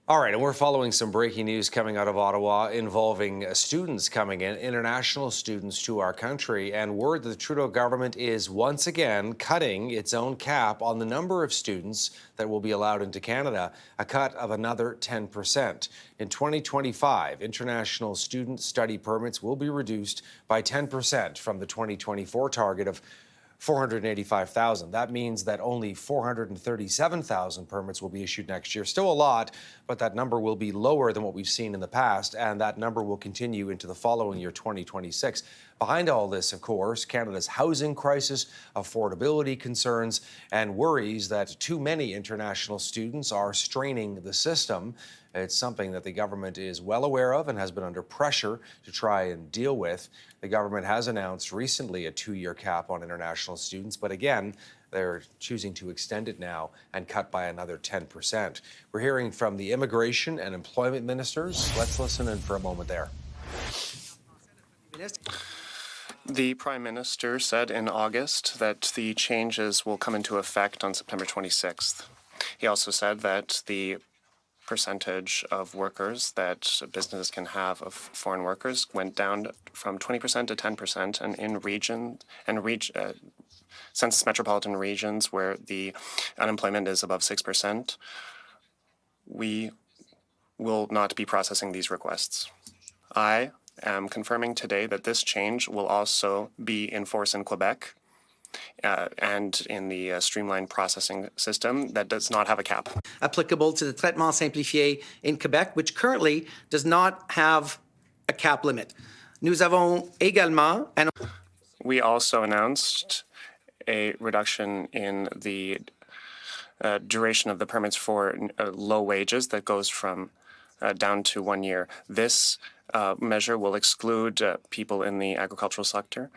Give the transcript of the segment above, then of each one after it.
All right, and we're following some breaking news coming out of Ottawa involving students coming in, international students to our country, and word that the Trudeau government is once again cutting its own cap on the number of students that will be allowed into Canada, a cut of another 10%. In 2025, international student study permits will be reduced by 10% from the 2024 target of 485,000. That means that only 437,000 permits will be issued next year. Still a lot, but that number will be lower than what we've seen in the past, and that number will continue into the following year, 2026. Behind all this, of course, Canada's housing crisis, affordability concerns, and worries that too many international students are straining the system. It's something that the government is well aware of and has been under pressure to try and deal with. The government has announced recently a 2-year cap on international students, but again, they're choosing to extend it now and cut by another 10%. We're hearing from the immigration and employment ministers. Let's listen in for a moment there. The Prime Minister said in August that the changes will come into effect on September 26th. He also said that the percentage of workers that businesses can have of foreign workers went down from 20% to 10%, and in census metropolitan regions where the unemployment is above 6%, we will not be processing these requests. I am confirming today that this change will also be in force in Quebec and in the streamlined processing system that does not have a cap. Applicable to the traitement simplifié in Quebec, which currently does not have a cap limit. Nous avons également We also announced a reduction in the duration of the permits for low wages that goes from down to 1 year. This measure will exclude people in the agricultural sector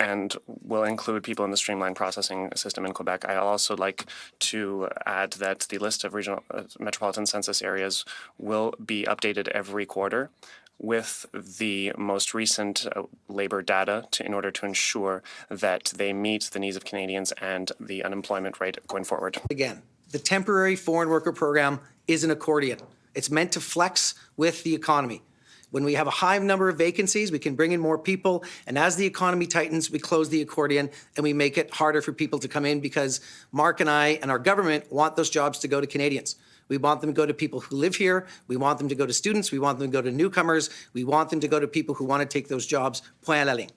and will include people in the streamlined processing system in Quebec. I also like to add that the list of regional metropolitan census areas will be updated every quarter with the most recent labor data in order to ensure that they meet the needs of Canadians and the unemployment rate going forward. Again, the temporary foreign worker program is an accordion. It's meant to flex with the economy. When we have a high number of vacancies, we can bring in more people. And as the economy tightens, we close the accordion and we make it harder for people to come in because Mark and I and our government want those jobs to go to Canadians. We want them to go to people who live here. We want them to go to students. We want them to go to newcomers. We want them to go to people who want to take those jobs, point à la ligne.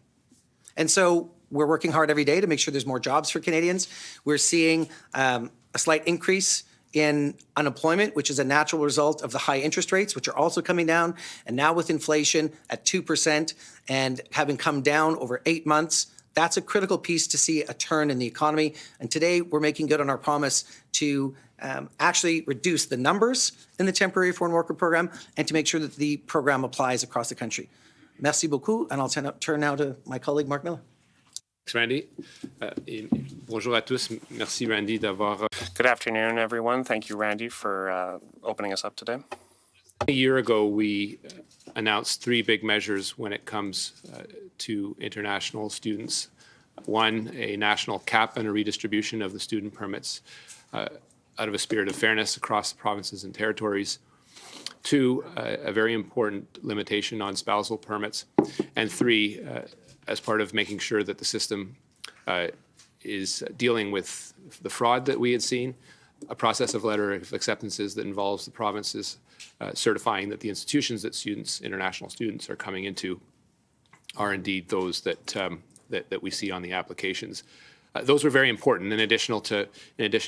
And so we're working hard every day to make sure there's more jobs for Canadians. We're seeing a slight increase in unemployment, which is a natural result of the high interest rates, which are also coming down. And now with inflation at 2% and having come down over 8 months, that's a critical piece to see a turn in the economy. And today we're making good on our promise to actually reduce the numbers in the temporary foreign worker program and to make sure that the program applies across the country. Merci beaucoup. And I'll turn now to my colleague, Mark Miller. Thanks, Randy. Bonjour à tous. Merci, Randy, d'avoir. Good afternoon, everyone. Thank you, Randy, for opening us up today. A year ago, we announced 3 big measures when it comes to international students. 1, a national cap and a redistribution of the student permits out of a spirit of fairness across the provinces and territories. 2, a very important limitation on spousal permits. And 3, as part of making sure that the system is dealing with the fraud that we had seen, a process of letter of acceptances that involves the provinces certifying that the institutions that international students are coming into are indeed those that we see on the applications. Those were very important in addition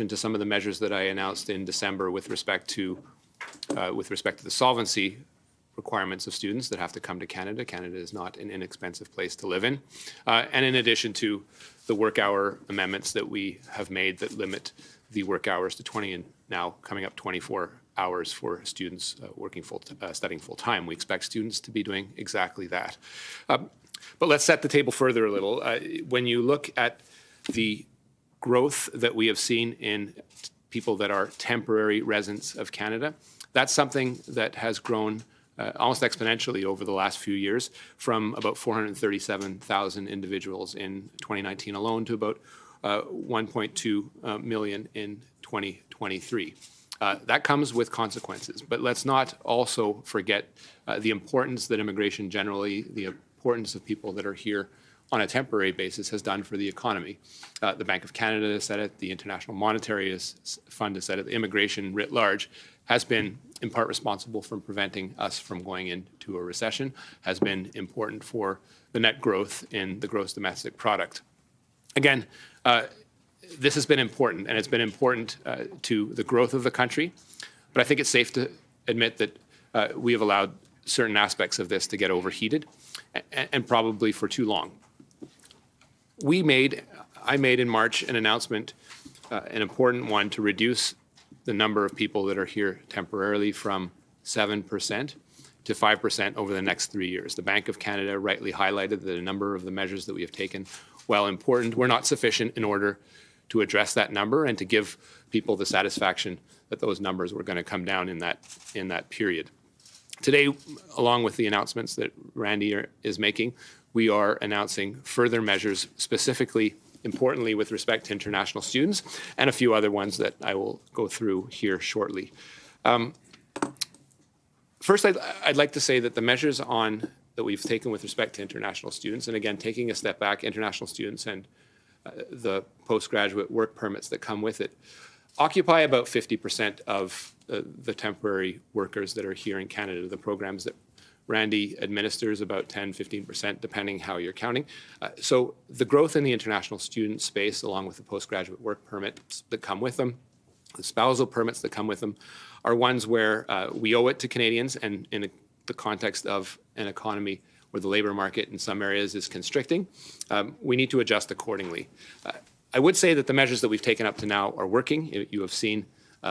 to some of the measures that I announced in December with respect to the solvency requirements of students that have to come to Canada. Canada is not an inexpensive place to live in. And in addition to the work hour amendments that we have made that limit the work hours to 20 and now coming up 24 hours for students studying full time. We expect students to be doing exactly that. But let's set the table further a little. When you look at the growth that we have seen in people that are temporary residents of Canada, that's something that has grown almost exponentially over the last few years, from about 437,000 individuals in 2019 alone to about 1.2 million in 2023. That comes with consequences. But let's not also forget the importance that immigration generally, the importance of people that are here on a temporary basis has done for the economy. The Bank of Canada has said it, the International Monetary Fund has said it, the immigration writ large has been in part responsible for preventing us from going into a recession, has been important for the net growth in the gross domestic product. Again, this has been important, and it's been important to the growth of the country, but I think it's safe to admit that we have allowed certain aspects of this to get overheated, and probably for too long. I made in March an announcement, an important one, to reduce the number of people that are here temporarily from 7% to 5% over the next 3 years. The Bank of Canada rightly highlighted that a number of the measures that we have taken, while important, were not sufficient in order to address that number and to give people the satisfaction that those numbers were going to come down in that period. Today, along with the announcements that Randy is making, we are announcing further measures, specifically, importantly, with respect to international students, and a few other ones that I will go through here shortly. First, I'd like to say that the measures that we've taken with respect to international students, and again, taking a step back, international students and the postgraduate work permits that come with it, occupy about 50% of the temporary workers that are here in Canada. The programs that Randy administers about 10, 15%, depending how you're counting. So the growth in the international student space, along with the postgraduate work permits that come with them, the spousal permits that come with them, are ones where we owe it to Canadians, and in the context of an economy where the labour market in some areas is constricting, we need to adjust accordingly. I would say that the measures that we've taken up to now are working. You have seen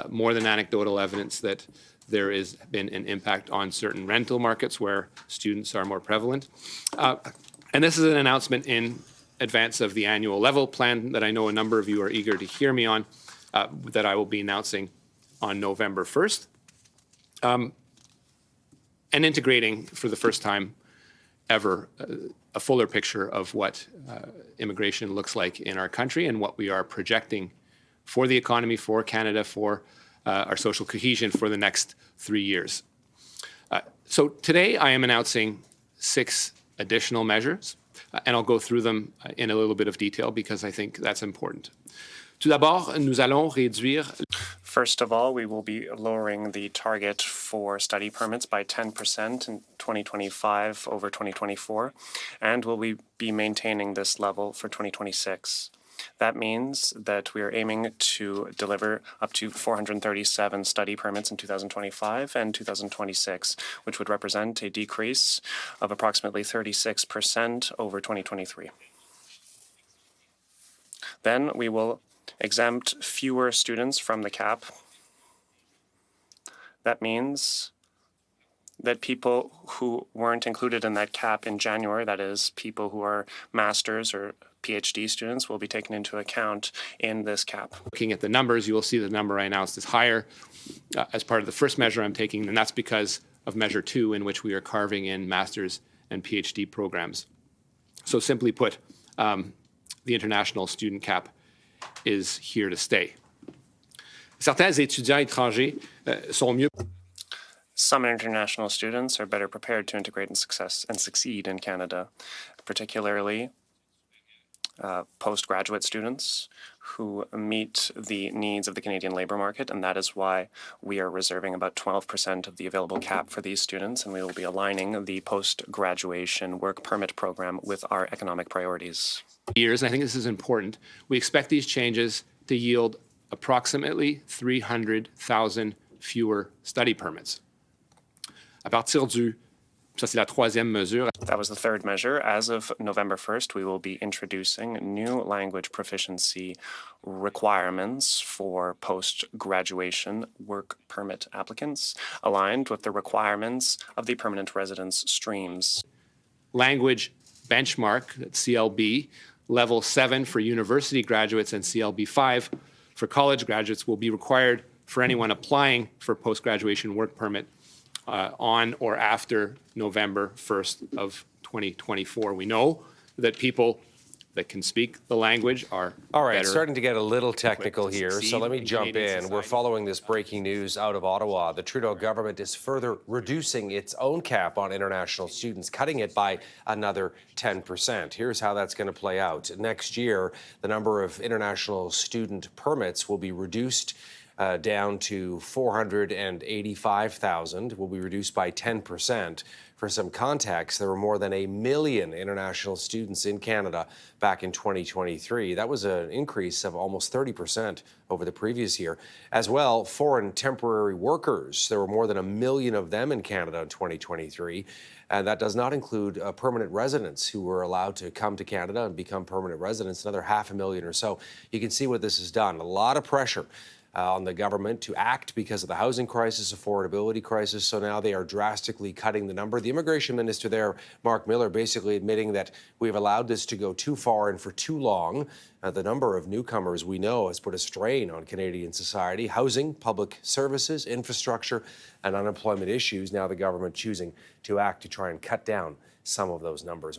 more than anecdotal evidence that there has been an impact on certain rental markets where students are more prevalent. And this is an announcement in advance of the annual level plan that I know a number of you are eager to hear me on, that I will be announcing on November 1st. And integrating for the first time ever a fuller picture of what immigration looks like in our country and what we are projecting for the economy, for Canada, for our social cohesion for the next 3 years. So today I am announcing 6 additional measures, and I'll go through them in a little bit of detail because I think that's important. Tout d'abord, nous allons réduire. First of all, we will be lowering the target for study permits by 10% in 2025 over 2024, and will be maintaining this level for 2026. That means that we are aiming to deliver up to 437 study permits in 2025 and 2026, which would represent a decrease of approximately 36% over 2023. Then we will exempt fewer students from the cap. That means that people who weren't included in that cap in January, that is, people who are master's or PhD students, will be taken into account in this cap. Looking at the numbers, you will see the number I announced is higher as part of the first measure I'm taking, and that's because of Measure 2, in which we are carving in master's and PhD programs. So simply put, the international student cap is here to stay. Certains étudiants étrangers sont mieux. Some international students are better prepared to integrate and succeed in Canada, particularly postgraduate students who meet the needs of the Canadian labour market, and that is why we are reserving about 12% of the available cap for these students, and we will be aligning the post-graduation work permit program with our economic priorities. Years, and I think this is important, we expect these changes to yield approximately 300,000 fewer study permits. À partir du Ça, c'est la troisième mesure. That was the third measure. As of November 1st, we will be introducing new language proficiency requirements for post-graduation work permit applicants, aligned with the requirements of the permanent residence streams. Language benchmark, CLB, level 7 for university graduates and CLB 5 for college graduates will be required for anyone applying for post-graduation work permit on or after November 1st of 2024. We know that people that can speak the language are All right, better. starting to get a little technical to here, so succeed let me in jump Canadian in. We're society. following this breaking news out of Ottawa. The Trudeau government is further reducing its own cap on international students, cutting it by another 10%. Here's how that's going to play out. Next year, the number of international student permits will be reduced down to 485,000, will be reduced by 10%. For some context, there were more than 1 million international students in Canada back in 2023. That was an increase of almost 30% over the previous year. As well, foreign temporary workers, there were more than 1 million of them in Canada in 2023. And that does not include permanent residents who were allowed to come to Canada and become permanent residents, another 500,000 or so. You can see what this has done. A lot of pressure on the government to act because of the housing crisis, affordability crisis. So now they are drastically cutting the number. The immigration minister there, Mark Miller, basically admitting that we've allowed this to go too far and for too long. The number of newcomers we know has put a strain on Canadian society. Housing, public services, infrastructure, and unemployment issues. Now the government choosing to act to try and cut down some of those numbers.